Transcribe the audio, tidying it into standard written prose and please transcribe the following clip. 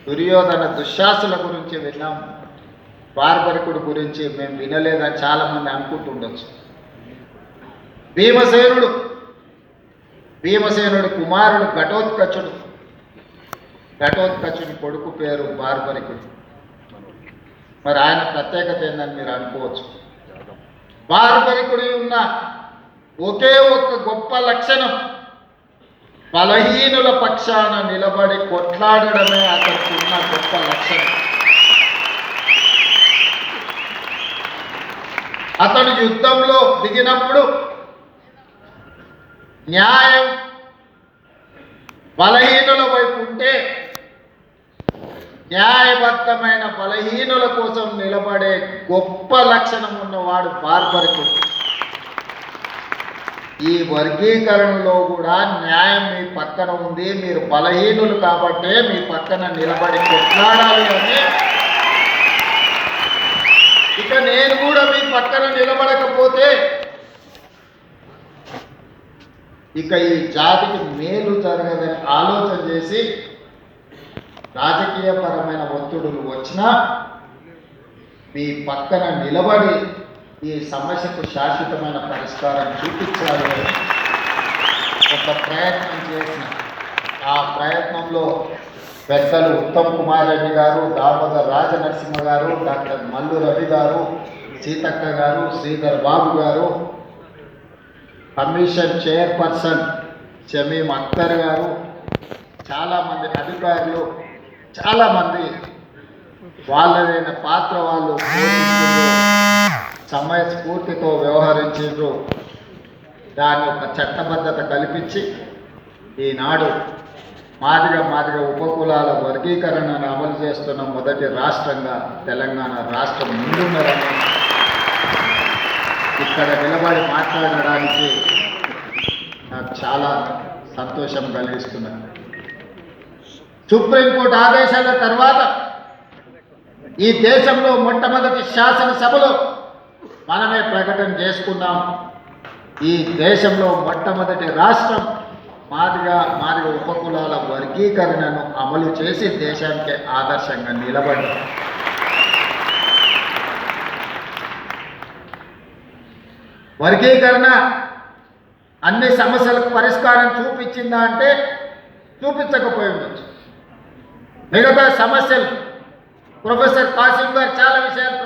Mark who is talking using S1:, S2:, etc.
S1: దుర్యోధన దుశ్శాసుల గురించి విన్నాం, బార్బరికుడి గురించి మేము వినలేదని చాలామంది అనుకుంటుండొచ్చు. భీమసేనుడి కుమారుడు ఘటోత్కచుడి కొడుకు పేరు బార్బరికుడు. మరి ఆయన ప్రత్యేకత ఏందని మీరు అనుకోవచ్చు. బార్బరికుడి ఉన్న ఒకే ఒక్క గొప్ప లక్షణం, బలహీనుల పక్షాన నిలబడి కొట్లాడడమే అతనికి ఉన్న గొప్ప లక్షణం. అతడు యుద్ధంలో దిగినప్పుడు న్యాయం బలహీనుల వైపు ఉంటే న్యాయబద్ధమైన బలహీనుల కోసం నిలబడే గొప్ప లక్షణం ఉన్నవాడు బార్బరికుడు. ఈ వర్గీకరణలో కూడా న్యాయం మీ పక్కన ఉంది, మీరు బలహీనులు కాబట్టే మీ పక్కన నిలబడి కొట్లాడాలి అని. ఇక నేను కూడా మీ పక్కన నిలబడకపోతే ఇక ఈ జాతికి మేలు జరగదని ఆలోచన చేసి రాజకీయపరమైన ఒత్తిడులు వచ్చినా మీ పక్కన నిలబడి ఈ సమస్యకు శాశ్వతమైన పరిష్కారం చూపించాలి ఒక ప్రయత్నం చేసిన. ఆ ప్రయత్నంలో పెద్దలు ఉత్తమ్ కుమార్ రెడ్డి గారు, దామోదర్ రాజనరసింహ గారు, డాక్టర్ మల్లు రవి గారు, సీతక్క గారు, శ్రీధర్ బాబు గారు, కమిషన్ చైర్పర్సన్ షమీం అఖ్తర్ గారు, చాలామంది అధికారులు, చాలామంది వాళ్ళదైన పాత్ర వాళ్ళు పోషించారు, సమయస్ఫూర్తితో వ్యవహరించారు. దాని ఒక చట్టబద్ధత కల్పించి ఈనాడు మాదిగ ఉపకులాల వర్గీకరణను అమలు చేస్తున్న మొదటి రాష్ట్రంగా తెలంగాణ రాష్ట్రం ముందున్నదని ఇక్కడ నిలబడి మాట్లాడడానికి నాకు చాలా సంతోషం కలిగిస్తున్నది. సుప్రీంకోర్టు ఆదేశాల తర్వాత ఈ దేశంలో మొట్టమొదటి శాసనసభలో మనమే ప్రకటన చేసుకున్నాం. ఈ దేశంలో మొట్టమొదటి రాష్ట్రం మాదిగ ఉపకులాల వర్గీకరణను అమలు చేసి దేశానికి ఆదర్శంగా నిలబడ్డాం. వర్గీకరణ అన్ని సమస్యలకు పరిష్కారం చూపించిందా అంటే చూపించకపోయి ఉండొచ్చు. మిగతా సమస్యలు ప్రొఫెసర్ కాసిం గారు చాలా విషయాలు